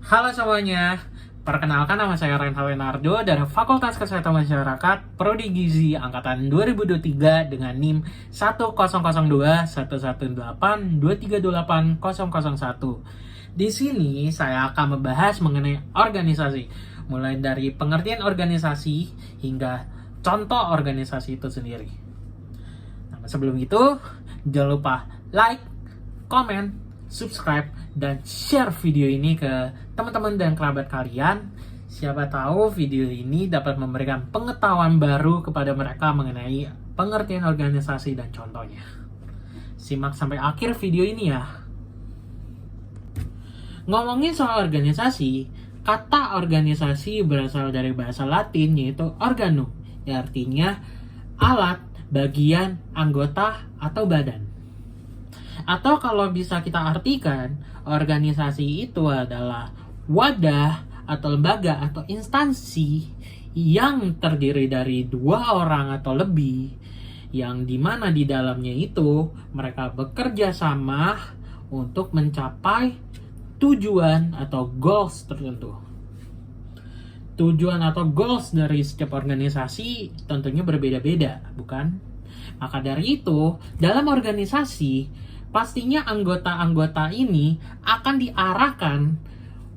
Halo semuanya, perkenalkan nama saya Renhal Lenardo dari Fakultas Kesehatan Masyarakat Prodi Gizi Angkatan 2023 dengan NIM 100211823280001. Di sini saya akan membahas mengenai organisasi, mulai dari pengertian organisasi hingga contoh organisasi itu sendiri. Nah, sebelum itu, jangan lupa like, komen, subscribe, dan share video ini ke teman-teman dan kerabat kalian. Siapa tahu video ini dapat memberikan pengetahuan baru kepada mereka mengenai pengertian organisasi dan contohnya. Simak sampai akhir video ini ya. Ngomongin soal organisasi, kata organisasi berasal dari bahasa Latin yaitu organum, yang artinya alat, bagian, anggota, atau badan. Atau kalau bisa kita artikan, organisasi itu adalah wadah atau lembaga atau instansi yang terdiri dari dua orang atau lebih, yang dimana di dalamnya itu mereka bekerja sama untuk mencapai tujuan atau goals tertentu. Tujuan atau goals dari setiap organisasi tentunya berbeda-beda, bukan? Maka dari itu, dalam organisasi pastinya anggota-anggota ini akan diarahkan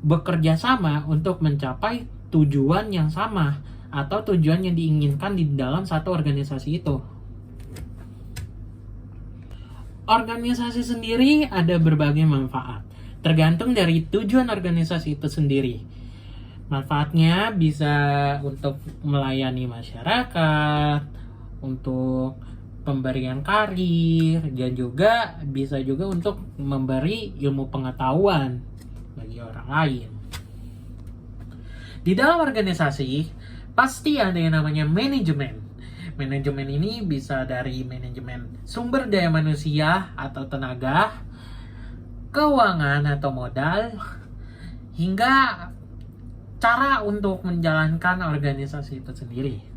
bekerja sama untuk mencapai tujuan yang sama atau tujuan yang diinginkan di dalam satu organisasi itu. Organisasi sendiri ada berbagai manfaat, tergantung dari tujuan organisasi itu sendiri. Manfaatnya bisa untuk melayani masyarakat, untuk pemberian karir, dan juga bisa juga untuk memberi ilmu pengetahuan bagi orang lain. Di dalam organisasi pasti ada yang namanya manajemen. Manajemen ini bisa dari manajemen sumber daya manusia atau tenaga, keuangan atau modal, hingga cara untuk menjalankan organisasi itu sendiri.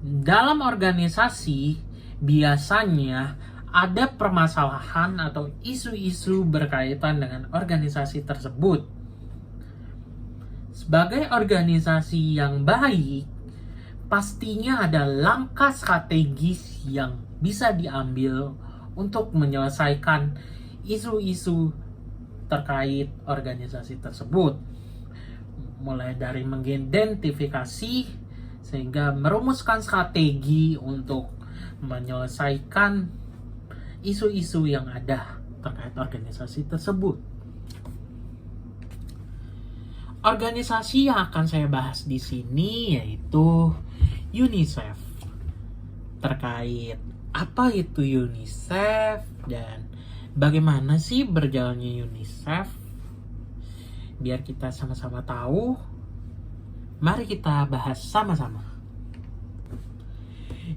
Dalam organisasi biasanya ada permasalahan atau isu-isu berkaitan dengan organisasi tersebut. Sebagai organisasi yang baik, pastinya ada langkah strategis yang bisa diambil untuk menyelesaikan isu-isu terkait organisasi tersebut. Mulai dari mengidentifikasi sehingga merumuskan strategi untuk menyelesaikan isu-isu yang ada terkait organisasi tersebut. Organisasi yang akan saya bahas di sini yaitu UNICEF. Terkait apa itu UNICEF dan bagaimana sih berjalannya UNICEF? Biar kita sama-sama tahu, mari kita bahas sama-sama.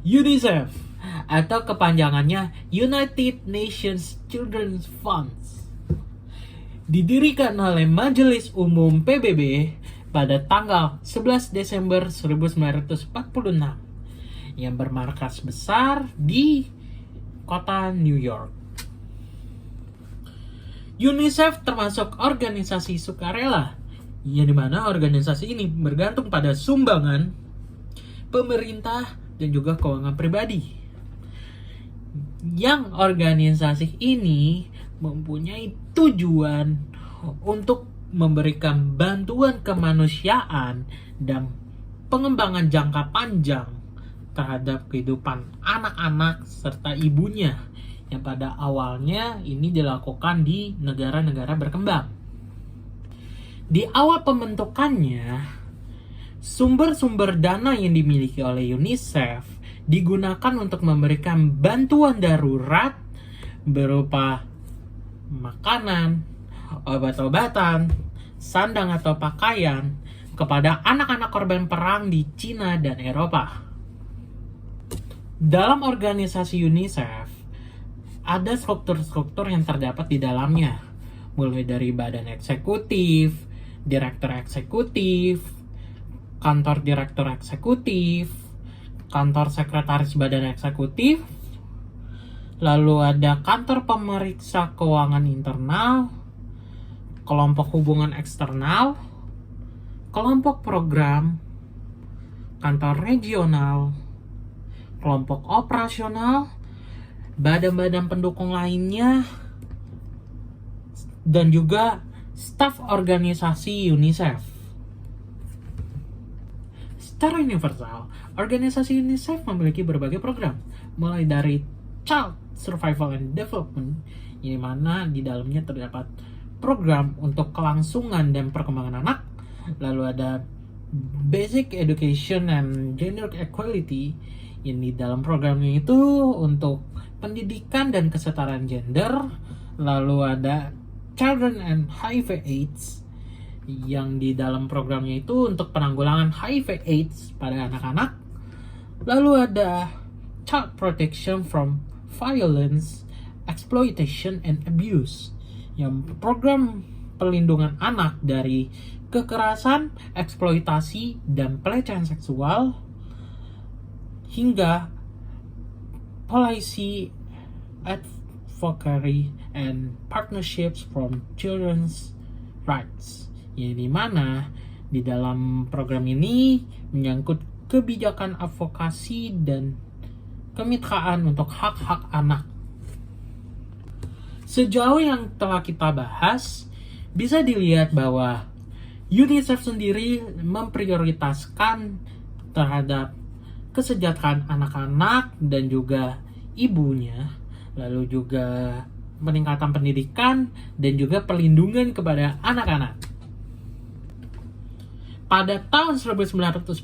UNICEF atau kepanjangannya United Nations Children's Funds didirikan oleh Majelis Umum PBB pada tanggal 11 Desember 1946 yang bermarkas besar di kota New York. UNICEF termasuk organisasi sukarela, yang dimana organisasi ini bergantung pada sumbangan pemerintah dan juga keuangan pribadi. Yang organisasi ini mempunyai tujuan untuk memberikan bantuan kemanusiaan dan pengembangan jangka panjang terhadap kehidupan anak-anak serta ibunya, yang pada awalnya ini dilakukan di negara-negara berkembang. Di awal pembentukannya, sumber-sumber dana yang dimiliki oleh UNICEF digunakan untuk memberikan bantuan darurat berupa makanan, obat-obatan, sandang atau pakaian kepada anak-anak korban perang di Cina dan Eropa. Dalam organisasi UNICEF, ada struktur-struktur yang terdapat di dalamnya, mulai dari badan eksekutif, direktur eksekutif, kantor direktur eksekutif, kantor sekretaris badan eksekutif, lalu ada kantor pemeriksa keuangan internal, kelompok hubungan eksternal, kelompok program, kantor regional, kelompok operasional, badan-badan pendukung lainnya, dan juga staf organisasi UNICEF. Secara universal, organisasi UNICEF memiliki berbagai program, mulai dari Child Survival and Development, di mana di dalamnya terdapat program untuk kelangsungan dan perkembangan anak, lalu ada Basic Education and Gender Equality, yang di dalam programnya itu untuk pendidikan dan kesetaraan gender, lalu ada Children and HIV/AIDS, yang di dalam programnya itu untuk penanggulangan HIV/AIDS pada anak-anak. Lalu ada Child Protection from Violence, Exploitation, and Abuse, yang program perlindungan anak dari kekerasan, eksploitasi, dan pelecehan seksual, hingga Policy Advocacy and Partnerships from Children's Rights, yang dimana di dalam program ini menyangkut kebijakan advokasi dan kemitraan untuk hak-hak anak. Sejauh yang telah kita bahas, bisa dilihat bahwa UNICEF sendiri memprioritaskan terhadap kesejahteraan anak-anak dan juga ibunya, lalu juga peningkatan pendidikan dan juga perlindungan kepada anak-anak. Pada tahun 1948,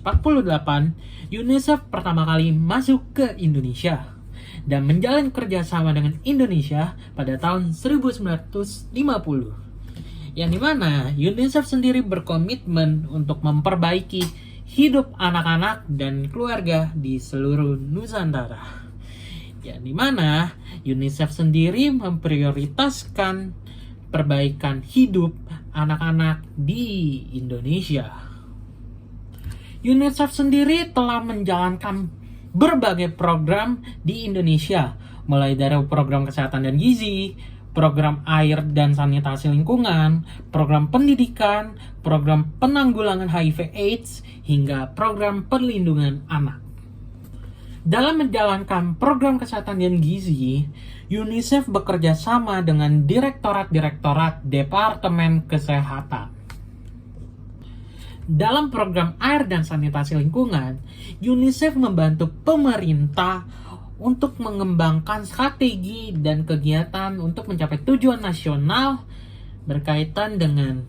UNICEF pertama kali masuk ke Indonesia dan menjalin kerjasama dengan Indonesia pada tahun 1950. Yang dimana UNICEF sendiri berkomitmen untuk memperbaiki hidup anak-anak dan keluarga di seluruh Nusantara. Yang dimana UNICEF sendiri memprioritaskan perbaikan hidup anak-anak di Indonesia. UNICEF sendiri telah menjalankan berbagai program di Indonesia, mulai dari program kesehatan dan gizi, program air dan sanitasi lingkungan, program pendidikan, program penanggulangan HIV/AIDS, hingga program perlindungan anak. Dalam menjalankan program kesehatan dan gizi, UNICEF bekerja sama dengan direktorat-direktorat Departemen Kesehatan. Dalam program air dan sanitasi lingkungan, UNICEF membantu pemerintah untuk mengembangkan strategi dan kegiatan untuk mencapai tujuan nasional berkaitan dengan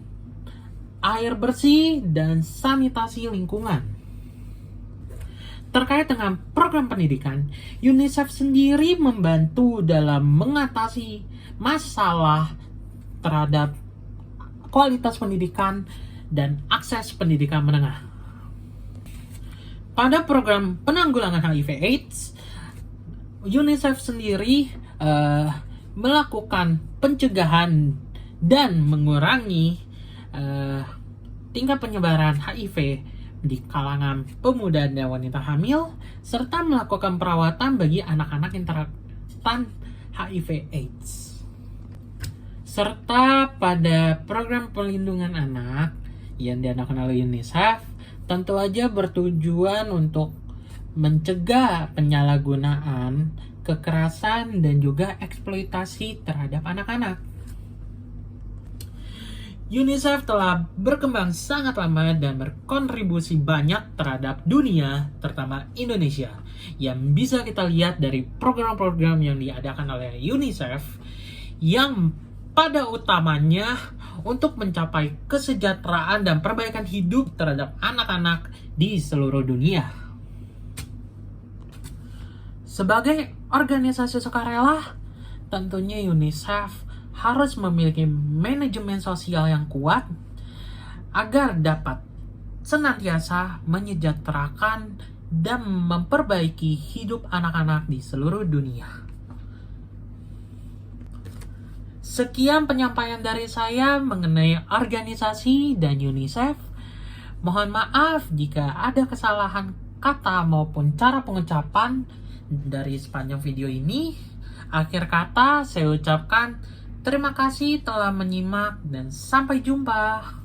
air bersih dan sanitasi lingkungan. Terkait dengan program pendidikan, UNICEF sendiri membantu dalam mengatasi masalah terhadap kualitas pendidikan dan akses pendidikan menengah. Pada program penanggulangan HIV/AIDS, UNICEF sendiri melakukan pencegahan dan mengurangi tingkat penyebaran HIV di kalangan pemuda dan wanita hamil, serta melakukan perawatan bagi anak-anak yang rentan HIV/AIDS. Serta pada program perlindungan anak yang diadakan oleh UNICEF tentu aja bertujuan untuk mencegah penyalahgunaan, kekerasan, dan juga eksploitasi terhadap anak-anak. UNICEF telah berkembang sangat lama dan berkontribusi banyak terhadap dunia, terutama Indonesia, yang bisa kita lihat dari program-program yang diadakan oleh UNICEF yang pada utamanya untuk mencapai kesejahteraan dan perbaikan hidup terhadap anak-anak di seluruh dunia. Sebagai organisasi sukarela, tentunya UNICEF harus memiliki manajemen sosial yang kuat agar dapat senantiasa menyejahterakan dan memperbaiki hidup anak-anak di seluruh dunia. Sekian penyampaian dari saya mengenai organisasi dan UNICEF. Mohon maaf jika ada kesalahan kata maupun cara pengucapan dari sepanjang video ini. Akhir kata saya ucapkan Terima kasih telah menyimak dan sampai jumpa.